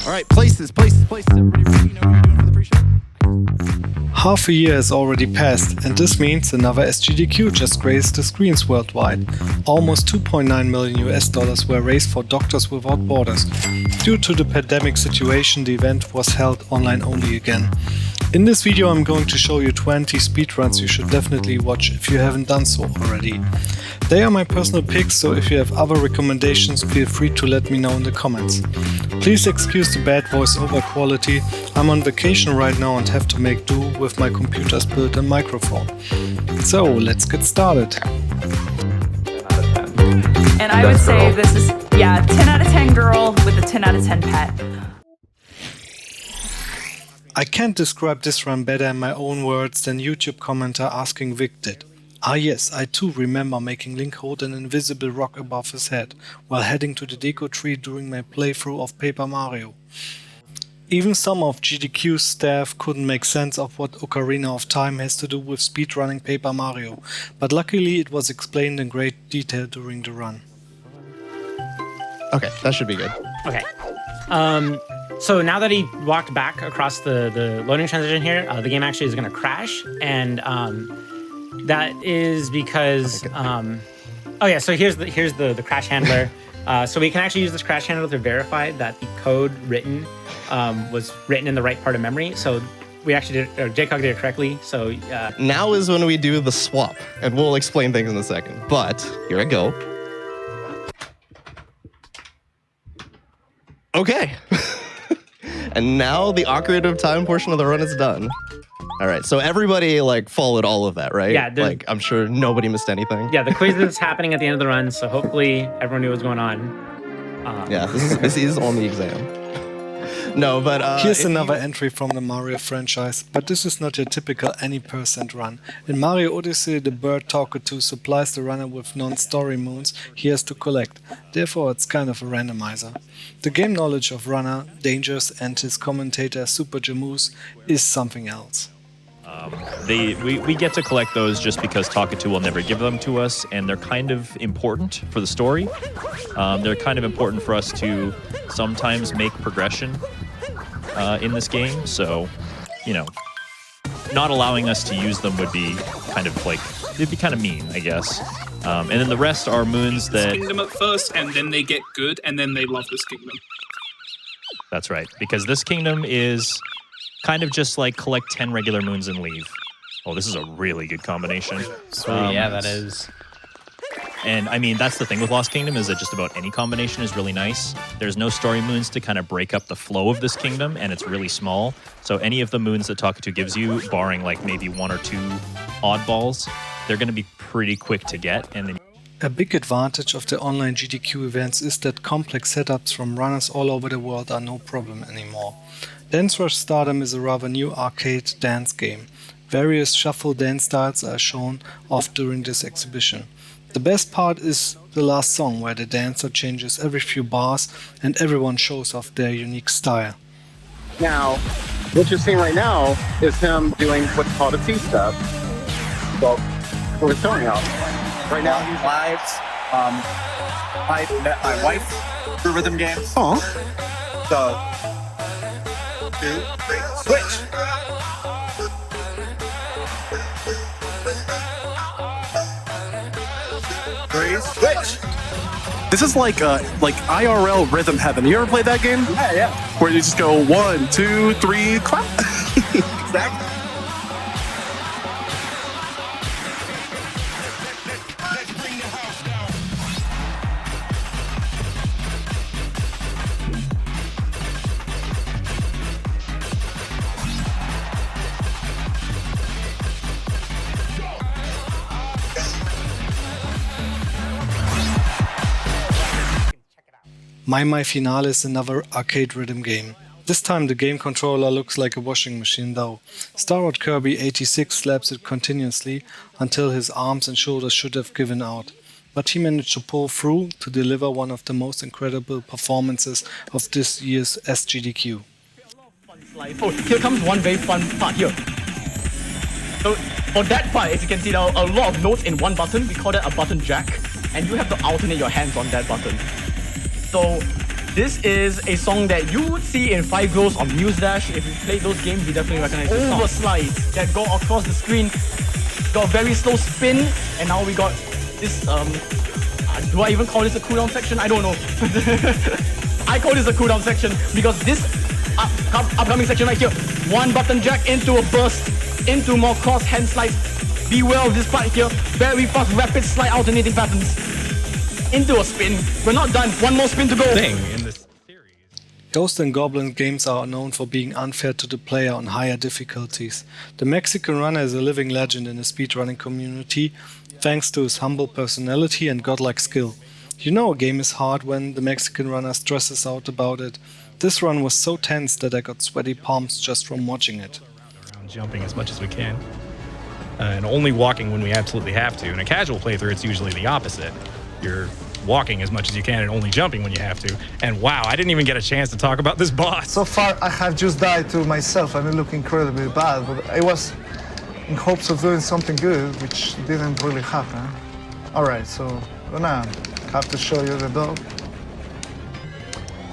All right, places. Everybody ready? You know what you're doing for the pre-show? Half a year has already passed, and this means another SGDQ just graced the screens worldwide. Almost 2.9 million US dollars were raised for Doctors Without Borders. Due to the pandemic situation, the event was held online only again. In this video I'm going to show you 20 speedruns you should definitely watch if you haven't done so already. They are my personal picks, so if you have other recommendations, feel free to let me know in the comments. Please excuse the bad voiceover quality, I'm on vacation right now and have to make do with my computer's built-in microphone. So let's get started. And I would say this is, 10 out of 10 girl with a 10 out of 10 pet. I can't describe this run better in my own words than YouTube commenter Asking Vic did. Ah yes, I too remember making Link hold an invisible rock above his head while heading to the deco tree during my playthrough of Paper Mario. Even some of GDQ's staff couldn't make sense of what Ocarina of Time has to do with speedrunning Paper Mario, but luckily it was explained in great detail during the run. Okay, that should be good. Okay. So now that he walked back across the loading transition here, the game actually is going to crash, and that is because so here's the crash handler. So we can actually use this crash handler to verify that the code written was written in the right part of memory. So we actually did, or JCOG did it correctly. So now is when we do the swap, and we'll explain things in a second. But here I go. Okay. And now the awkward of time portion of the run is done. All right, so everybody followed all of that, right? Yeah. I'm sure nobody missed anything. Yeah, the quiz is happening at the end of the run, so hopefully everyone knew what was going on. Yeah, this is on the exam. No, but here's another entry from the Mario franchise, but this is not your typical any percent run. In Mario Odyssey, the bird Talkatoo supplies the runner with non-story moons he has to collect. Therefore, it's kind of a randomizer. The game knowledge of runner, dangers, and his commentator Super Jamoose is something else. We get to collect those just because Talkatoo will never give them to us, and they're kind of important for the story. They're kind of important for us to sometimes make progression in this game, so, not allowing us to use them would be kind of it'd be kind of mean, I guess. And then the rest are moons that... Kingdom at first, and then they get good, and then they love this kingdom. That's right, because this kingdom is kind of just collect 10 regular moons and leave. Oh, this is a really good combination. Yeah, that is. And I mean, that's the thing with Lost Kingdom, is that just about any combination is really nice. There's no story moons to kind of break up the flow of this kingdom, and it's really small. So any of the moons that Talkatoo gives you, barring maybe one or two oddballs, they're going to be pretty quick to get. And then A big advantage of the online GDQ events is that complex setups from runners all over the world are no problem anymore. DANCERUSH STARDOM is a rather new arcade dance game. Various shuffle dance styles are shown off during this exhibition. The best part is the last song, where the dancer changes every few bars and everyone shows off their unique style. Now, what you're seeing right now is him doing what's called a T-step. Well, what we're showing out. Right now he's live. I met my wife through rhythm games. Oh. So, 2, 3, switch! Switch! This is like IRL Rhythm Heaven. You ever played that game? Yeah. Where you just go 1, 2, 3, clap. Exactly. Maimai Finale is another arcade rhythm game. This time the game controller looks like a washing machine though. Starward Kirby 86 slaps it continuously until his arms and shoulders should have given out. But he managed to pull through to deliver one of the most incredible performances of this year's SGDQ. Oh, here comes one very fun part here. So for that part, as you can see now, a lot of notes in one button. We call that a button jack, and you have to alternate your hands on that button. So This is a song that you would see in Five Girls on Muse Dash. If you played those games, you definitely recognize this song. Over slides that go across the screen. Got a very slow spin, and now we got this, do I even call this a cooldown section? I don't know. I call this a cooldown section because this upcoming section right here, one button jack into a burst, into more cross hand slides. Beware of this part here, very fast rapid slide alternating patterns. Into a spin. We're not done. One more spin to go. Ghost and Goblin games are known for being unfair to the player on higher difficulties. The Mexican runner is a living legend in the speedrunning community thanks to his humble personality and godlike skill. You know a game is hard when the Mexican runner stresses out about it. This run was so tense that I got sweaty palms just from watching it. Around jumping as much as we can. And only walking when we absolutely have to. In a casual playthrough, it's usually the opposite. You're walking as much as you can and only jumping when you have to. And wow, I didn't even get a chance to talk about this boss. So far, I have just died to myself and I look incredibly bad, but I was in hopes of doing something good, which didn't really happen. All right, so I'm gonna have to show you the dog.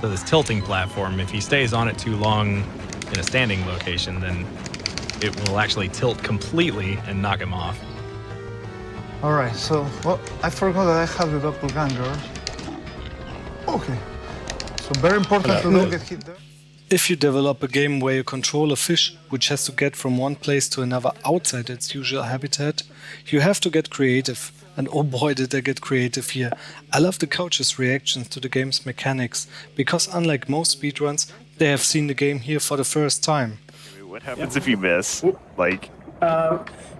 So this tilting platform, if he stays on it too long in a standing location, then it will actually tilt completely and knock him off. All right, so, well, I forgot that I have the doppelganger. Okay, so very important to not get hit there. If you develop a game where you control a fish which has to get from one place to another outside its usual habitat, you have to get creative. And oh boy did they get creative here. I love the coach's reactions to the game's mechanics, because unlike most speedruns, they have seen the game here for the first time. What happens if you miss? Like...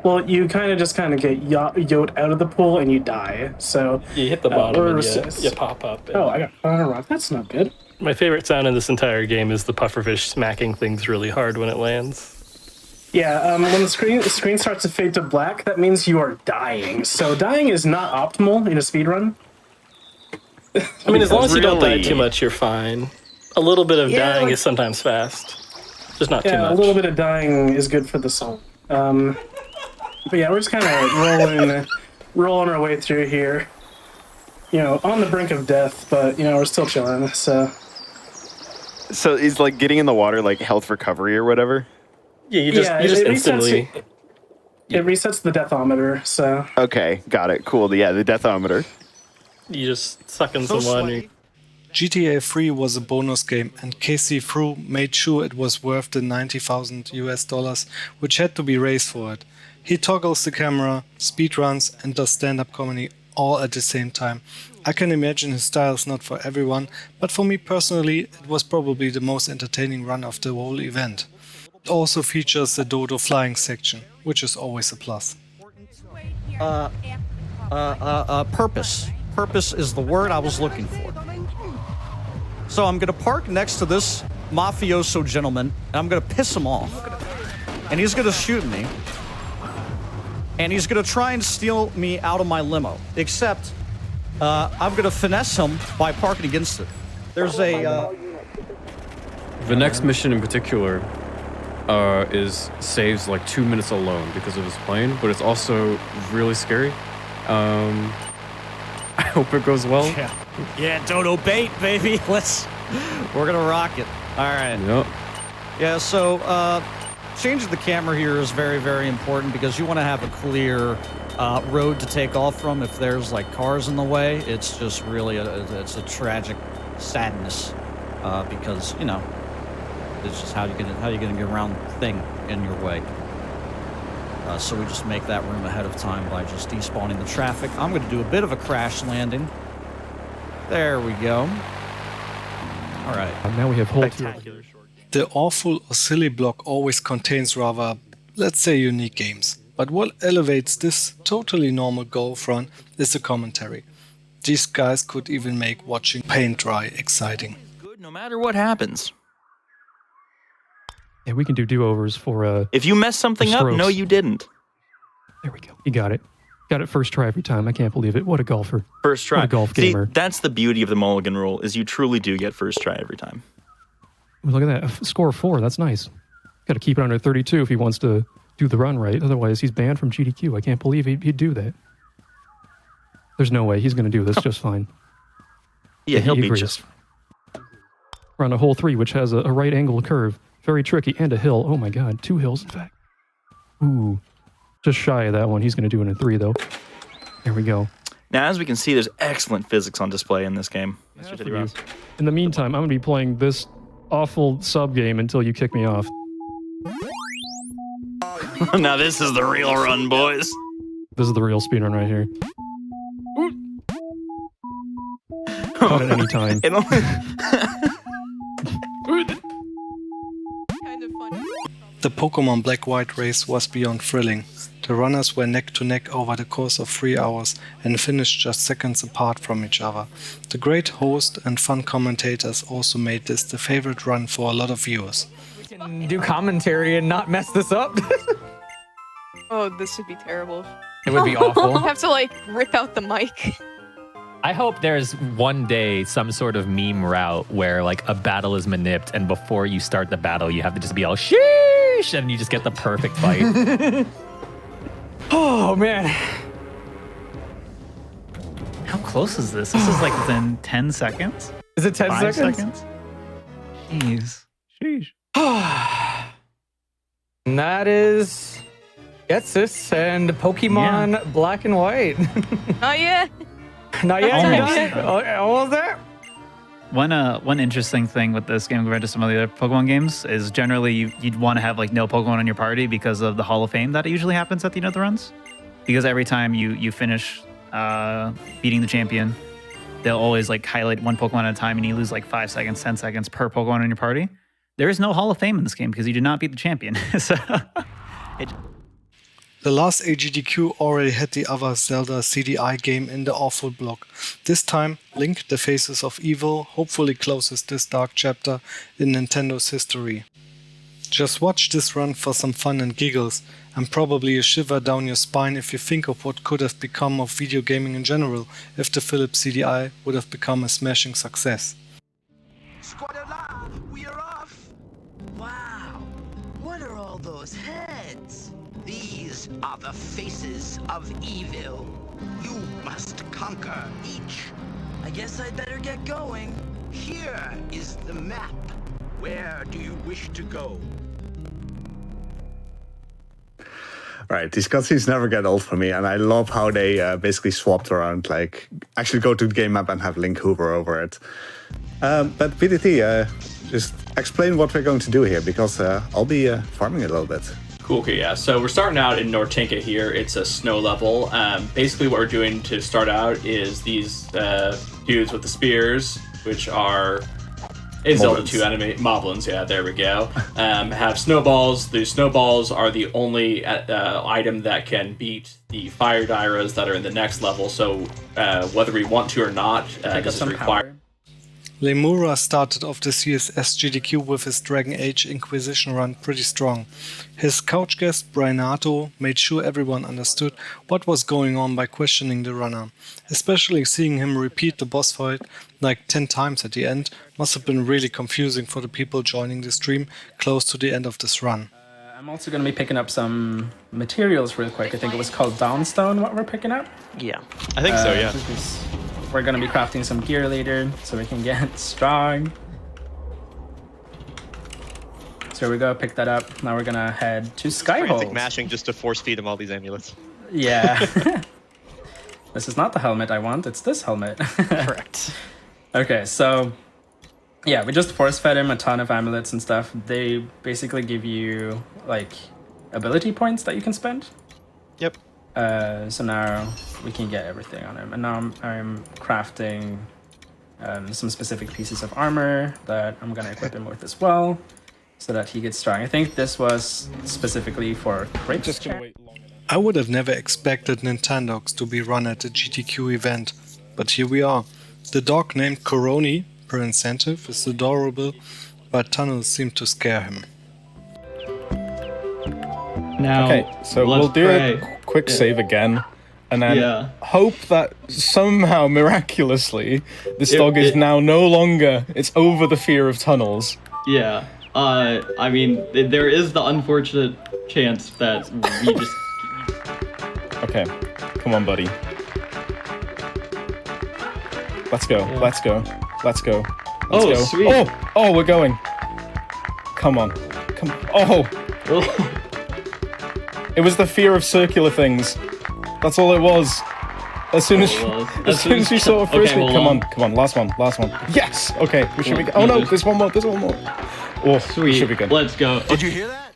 well, you kind of get yoked out of the pool and you die. So you hit the bottom and you pop up. Oh, I got on a rock. That's not good. My favorite sound in this entire game is the pufferfish smacking things really hard when it lands. Yeah, when the screen starts to fade to black, that means you are dying. So dying is not optimal in a speedrun. I mean, as long as you don't die too much, you're fine. A little bit of dying is sometimes fast. Just not too much. Yeah, a little bit of dying is good for the soul. But yeah, we're just kind of rolling our way through here. You know, on the brink of death, but you know, we're still chilling. So is like getting in the water like health recovery or whatever? Yeah, you just instantly. It resets the deathometer. So okay, got it. Cool. Yeah, the deathometer. You just suck in some water. GTA 3 was a bonus game, and KC Fru made sure it was worth the $90,000 which had to be raised for it. He toggles the camera, speedruns, and does stand-up comedy all at the same time. I can imagine his style is not for everyone, but for me personally, it was probably the most entertaining run of the whole event. It also features the dodo flying section, which is always a plus. Purpose. Purpose is the word I was looking for. So I'm gonna park next to this mafioso gentleman, and I'm gonna piss him off. And he's gonna shoot me. And he's gonna try and steal me out of my limo. Except, I'm gonna finesse him by parking against it. There's a, The next mission in particular saves like 2 minutes alone because of his plane, but it's also really scary. I hope it goes well. Yeah, dodo bait, baby. We're gonna rock it. All right. Yep. Yeah, so changing the camera here is very, very important because you want to have a clear road to take off from. If there's like cars in the way, it's just really it's a tragic sadness because you know it's just how you gonna get around the thing in your way. So we just make that room ahead of time by just despawning the traffic. I'm going to do a bit of a crash landing. There we go. All right. Now we have whole The awful or silly block always contains rather, let's say, unique games. But what elevates this totally normal golf run is the commentary. These guys could even make watching paint dry exciting. Good no matter what happens. Yeah, we can do do-overs for if you mess something up, no you didn't. There we go. You got it. Got it first try every time. I can't believe it. What a golfer. First try. What a golf gamer. See, that's the beauty of the mulligan rule, is you truly do get first try every time. Look at that. A score of 4. That's nice. Got to keep it under 32 if he wants to do the run right. Otherwise, he's banned from GDQ. I can't believe he'd do that. There's no way. He's going to do this just fine. Yeah, he'll be agrees. just... We're on a hole 3, which has a right angle curve. Very tricky, and a hill. Oh my god, 2 hills, in fact. Ooh, just shy of that one. He's going to do it in 3, though. There we go. Now, as we can see, there's excellent physics on display in this game. In the meantime, I'm going to be playing this awful sub-game until you kick me off. Now this is the real run, boys. This is the real speedrun right here. Not at any time. The Pokemon Black-White race was beyond thrilling. The runners were neck to neck over the course of 3 hours and finished just seconds apart from each other. The great host and fun commentators also made this the favorite run for a lot of viewers. We can do commentary and not mess this up. Oh, this would be terrible. It would be awful. I have to like rip out the mic. I hope there's one day some sort of meme route where like a battle is manipped and before you start the battle you have to just be all sheesh and you just get the perfect fight. Oh man. How close is this? This is like within 10 seconds? Is it 10 5 seconds? Jeez. Sheesh. And that is Getsis and Pokemon Black and White. Oh yeah. Not yet. Almost. Almost there. One interesting thing with this game compared to some of the other Pokemon games is generally you'd want to have like no Pokemon in your party because of the Hall of Fame that usually happens at the end of the runs. Because every time you finish beating the champion, they'll always like highlight one Pokemon at a time and you lose like 5 seconds, 10 seconds per Pokemon in your party. There is no Hall of Fame in this game because you did not beat the champion. So The last AGDQ already had the other Zelda CDI game in the awful block. This time, Link, the Faces of Evil, hopefully closes this dark chapter in Nintendo's history. Just watch this run for some fun and giggles, and probably a shiver down your spine if you think of what could have become of video gaming in general if the Philips CDI would have become a smashing success. We are off! Wow! What are all those heads? These are the faces of evil. You must conquer each. I guess I'd better get going. Here is the map. Where do you wish to go? Right, these cutscenes never get old for me, and I love how they basically swapped around, like, actually go to the game map and have Link hover over it. But PDT, just explain what we're going to do here, because I'll be farming a little bit. Cool, okay, yeah. So we're starting out in Nortinka here. It's a snow level. Basically what we're doing to start out is these dudes with the spears, which are in Zelda 2 anime, Moblins, yeah, there we go. Have snowballs. The snowballs are the only item that can beat the fire Dairas that are in the next level. So whether we want to or not, this is required. Lemura started off this year's SGDQ with his Dragon Age Inquisition run pretty strong. His couch guest Brianato made sure everyone understood what was going on by questioning the runner. Especially seeing him repeat the boss fight like 10 times at the end must have been really confusing for the people joining the stream close to the end of this run. I'm also going to be picking up some materials real quick. I think it was called Downstone what we're picking up. Yeah, I think so, yeah. We're going to be crafting some gear later so we can get strong. So here we go, pick that up. Now we're going to head to Skyhold. Frantic mashing just to force feed him all these amulets. Yeah. This is not the helmet I want, it's this helmet. Correct. Okay, so yeah, we just force fed him a ton of amulets and stuff. They basically give you like ability points that you can spend. Yep. So now we can get everything on him. And now I'm crafting some specific pieces of armor that I'm going to equip him with as well, so that he gets strong. I think this was specifically for Kratos. I would have never expected Nintendogs to be run at the GDQ event, but here we are. The dog named Koroni, per incentive, is adorable, but tunnels seem to scare him. Now, okay, so we'll do a quick save again, and then hope that somehow, miraculously, this dog is now no longer, it's over the fear of tunnels. Yeah, I mean, there is the unfortunate chance that we just... Okay, come on, buddy. Let's go, let's go, let's go, Let's Oh, go. sweet. Oh, we're going. Come on. Oh. It was the fear of circular things. That's all it was. As soon as you saw a frisbee, Okay, come on, last one. Yes. Okay, we should be. Oh no, there's one more. Oh, Sweet. should be good. Let's go. Did you hear that?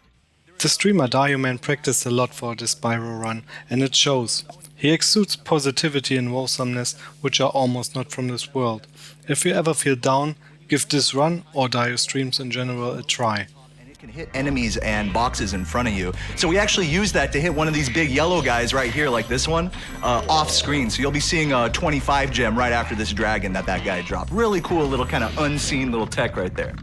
The streamer Darioman practiced a lot for this Spyro run, and it shows. He exudes positivity and wholesomeness, which are almost not from this world. If you ever feel down, give this run, or Dio streams in general, a try. Can hit enemies and boxes in front of you. So we actually use that to hit one of these big yellow guys right here, like this one, off screen. So you'll be seeing a 25 gem right after this dragon that guy dropped. Really cool little kind of unseen little tech right there.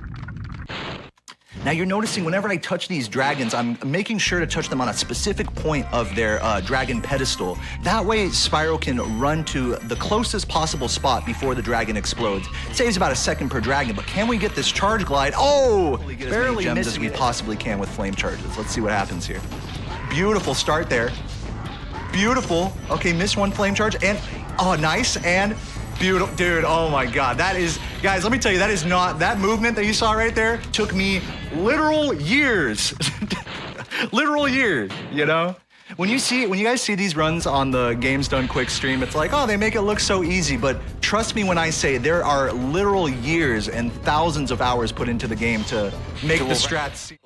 Now you're noticing whenever I touch these dragons, I'm making sure to touch them on a specific point of their dragon pedestal. That way Spyro can run to the closest possible spot before the dragon explodes. It saves about a second per dragon, but can we get this charge glide? Oh, barely gems as we possibly can with flame charges. Let's see what happens here. Beautiful start there. Beautiful. Okay, missed one flame charge and, oh, nice, and beautiful. Dude, oh my God, that is, guys, let me tell you, that is not, that movement that you saw right there took me literal years. Literal years, you know? When you guys see these runs on the Games Done Quick stream, it's like, oh, they make it look so easy, but trust me when I say there are literal years and thousands of hours put into the game to make the strats.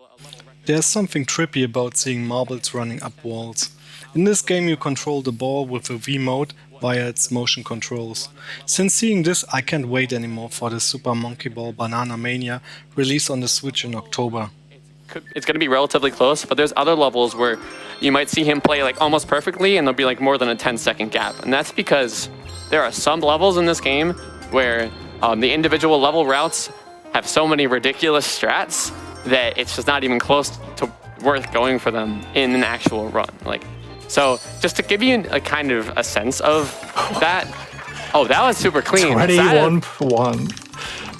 There's something trippy about seeing marbles running up walls. In this game you control the ball with a V-mode via its motion controls. Since seeing this, I can't wait anymore for the Super Monkey Ball Banana Mania released on the Switch in October. It's going to be relatively close, but there's other levels where you might see him play like almost perfectly and there'll be like more than a 10-second gap. And that's because there are some levels in this game where the individual level routes have so many ridiculous strats that it's just not even close to worth going for them in an actual run. So just to give you a kind of a sense of that. Oh, that was super clean. 21 per 1.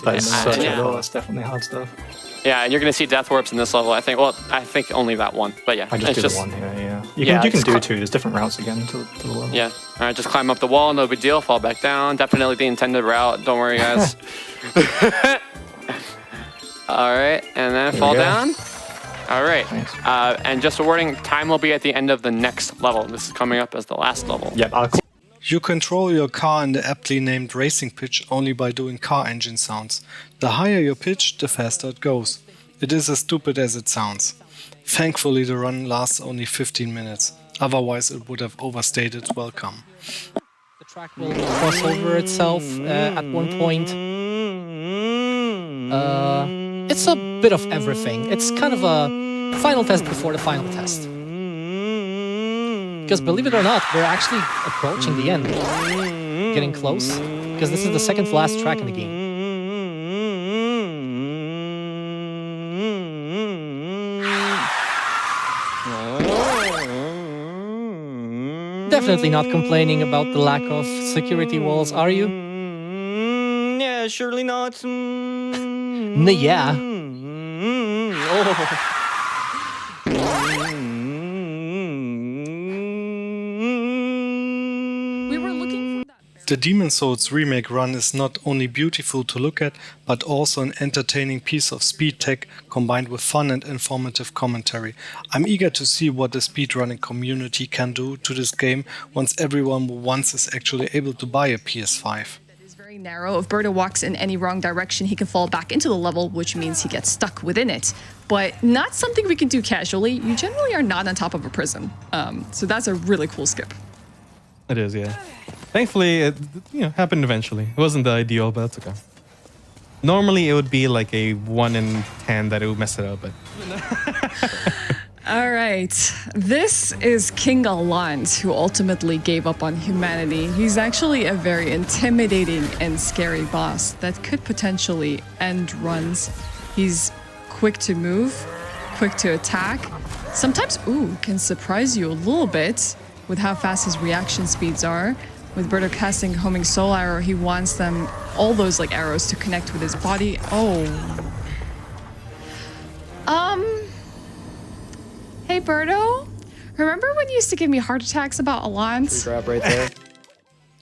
That's such yeah. a lot. That's definitely hard stuff. Yeah, and you're going to see death warps in this level. I think only that one. But yeah, I just it's did the one here, yeah. You can do two. There's different routes again to the level. Yeah. All right, just climb up the wall. No big deal. Fall back down. Definitely the intended route. Don't worry, guys. All right, and then fall down. All right, and just a warning, time will be at the end of the next level. This is coming up as the last level. Yep. You control your car in the aptly named racing pitch only by doing car engine sounds. The higher your pitch, the faster it goes. It is as stupid as it sounds. Thankfully the run lasts only 15 minutes, otherwise it would have overstayed its welcome. The track will cross over itself at one point. It's a bit of everything. It's kind of a final test before the final test. Because believe it or not, we're actually approaching the end. Getting close. Because this is the second to last track in the game. Definitely not complaining about the lack of security walls, are you? Yeah, surely not. Yeah. The Demon's Souls remake run is not only beautiful to look at, but also an entertaining piece of speed tech combined with fun and informative commentary. I'm eager to see what the speedrunning community can do to this game once everyone who wants is actually able to buy a PS5. Very narrow. If Birdo walks in any wrong direction, he can fall back into the level, which means he gets stuck within it. But not something we can do casually. You generally are not on top of a prison. So that's a really cool skip. It is, yeah. Thankfully, it happened eventually. It wasn't the ideal, but that's okay. Normally, it would be like a 1 in 10 that it would mess it up, but... All right. This is King Allant, who ultimately gave up on humanity. He's actually a very intimidating and scary boss that could potentially end runs. He's quick to move, quick to attack. Sometimes, can surprise you a little bit with how fast his reaction speeds are. With Birdo casting Homing Soul Arrow, he wants all those arrows to connect with his body. Hey Birdo, remember when you used to give me heart attacks about Allant? Grab right there.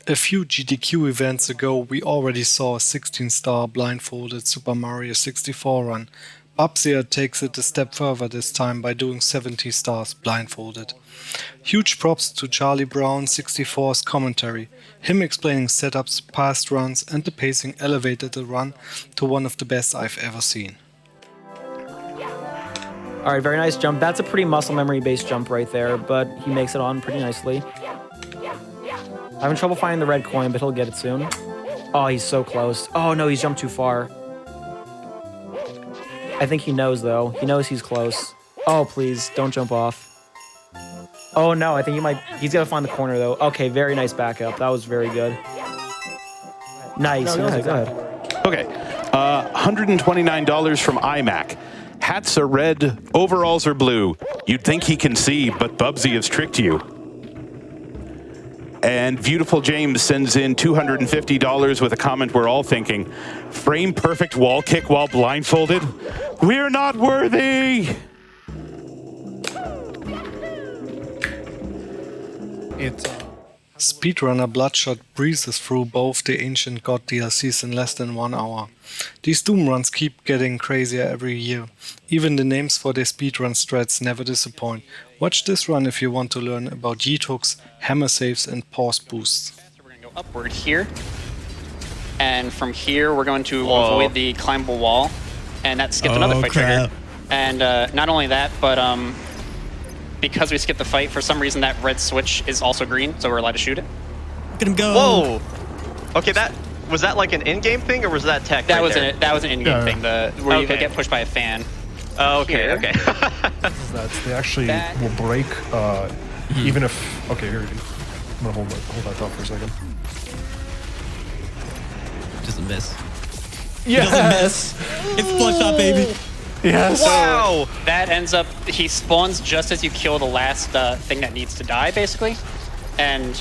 A few GDQ events ago, we already saw a 16-star blindfolded Super Mario 64 run. Bubsy takes it a step further this time by doing 70 stars blindfolded. Huge props to Charlie Brown 64's commentary. Him explaining setups, past runs, and the pacing elevated the run to one of the best I've ever seen. All right, very nice jump. That's a pretty muscle memory based jump right there, but he makes it on pretty nicely. Having trouble finding the red coin, but he'll get it soon. Oh, he's so close. Oh no, he's jumped too far. I think he knows though. He knows he's close. Oh, please, don't jump off. Oh no, I think he's gonna find the corner though. Okay, very nice backup. That was very good. Nice, go ahead. Okay, $129 from iMac. Hats are red, overalls are blue. You'd think he can see, but Bubsy has tricked you. And Beautiful James sends in $250 with a comment we're all thinking. Frame perfect wall kick while blindfolded? We're not worthy! Speedrunner Bloodshot breezes through both the Ancient God DLCs in less than 1 hour. These Doom runs keep getting crazier every year. Even the names for their speedrun strats never disappoint. Watch this run if you want to learn about yeet hooks, hammer saves and pause boosts. We're going to go upward here. And from here we're going to avoid the climbable wall. And that skipped another fight trigger. And not only that, but because we skipped the fight, for some reason that red switch is also green, so we're allowed to shoot it. Look at him go. Whoa. Okay, was that like an in-game thing, or was that tech? That was an in-game thing. Where you get pushed by a fan. Oh, okay, Here. okay. They actually will break, even if. Okay, here it is. I'm gonna hold that thought for a second. Just a miss. Yes. It's Bloodshot, baby. Yes. Wow! That ends up, he spawns just as you kill the last thing that needs to die, basically. And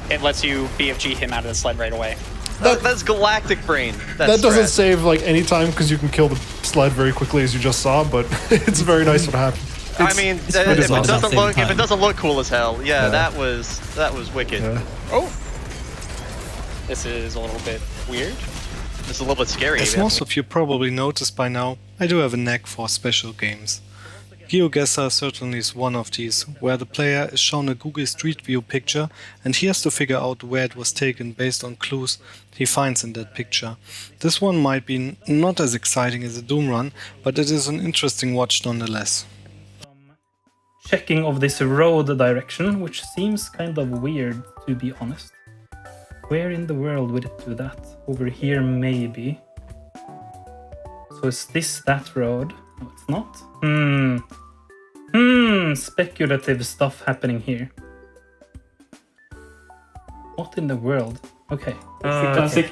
it lets you BFG him out of the sled right away. That's Galactic Brain. That doesn't save like any time because you can kill the sled very quickly, as you just saw. But it's very nice when it happens. I mean, if it doesn't look cool as hell, yeah. that was wicked. Yeah. Oh! This is a little bit weird. It's a little bit scary. As most of you probably noticed by now, I do have a knack for special games. GeoGuessr certainly is one of these, where the player is shown a Google Street View picture and he has to figure out where it was taken based on clues he finds in that picture. This one might be not as exciting as a Doom run, but it is an interesting watch nonetheless. Checking of this road direction, which seems kind of weird to be honest. Where in the world would it do that? Over here maybe. So is this that road? No, it's not. Speculative stuff happening here. What in the world? Okay. Classic.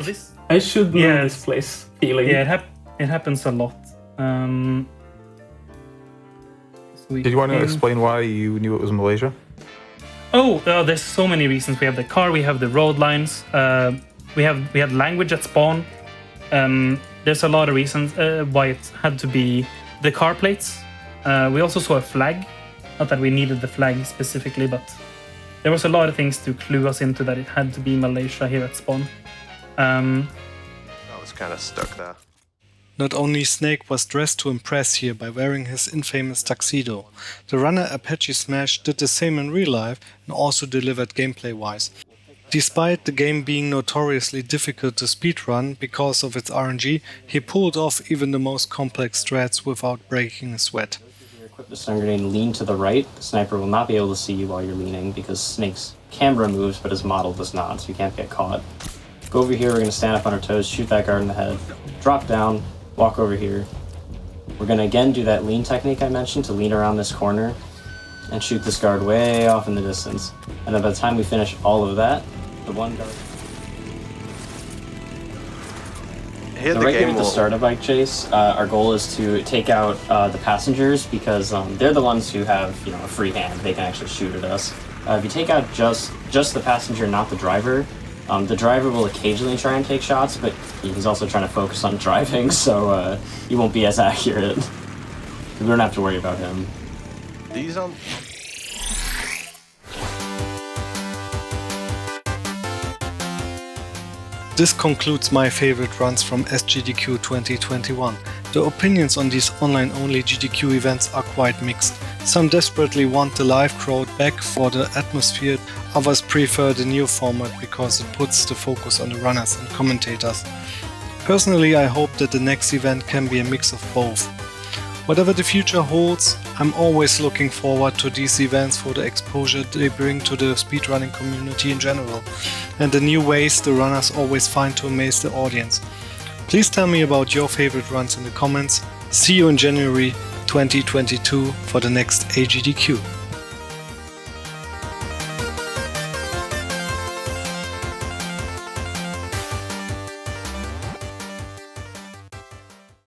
I should know this place feeling. Yeah, it happens a lot. Did you want to explain why you knew it was Malaysia? Oh, there's so many reasons. We have the car, we have the road lines, we had language at spawn. There's a lot of reasons why it had to be the car plates. We also saw a flag. Not that we needed the flag specifically, but there was a lot of things to clue us into that it had to be Malaysia here at spawn. I was kind of stuck there. Not only Snake was dressed to impress here by wearing his infamous tuxedo, the runner Apache Smash did the same in real life and also delivered gameplay-wise. Despite the game being notoriously difficult to speedrun because of its RNG, he pulled off even the most complex strats without breaking a sweat. Equip the stun grenade and lean to the right. The sniper will not be able to see you while you're leaning because Snake's camera moves but his model does not, so you can't get caught. Go over here, we're going to stand up on our toes, shoot that guard in the head, drop down, walk over here. We're going to again do that lean technique I mentioned to lean around this corner and shoot this guard way off in the distance. And then by the time we finish all of that, the one guard... So right here with the starter bike chase, our goal is to take out the passengers because they're the ones who have a free hand. They can actually shoot at us. If you take out just the passenger, not the driver will occasionally try and take shots, but he's also trying to focus on driving, so he won't be as accurate. We don't have to worry about him. These This concludes my favorite runs from SGDQ 2021. The opinions on these online-only GDQ events are quite mixed. Some desperately want the live crowd back for the atmosphere, others prefer the new format because it puts the focus on the runners and commentators. Personally, I hope that the next event can be a mix of both. Whatever the future holds, I'm always looking forward to these events for the exposure they bring to the speedrunning community in general, and the new ways the runners always find to amaze the audience. Please tell me about your favorite runs in the comments. See you in January 2022 for the next AGDQ.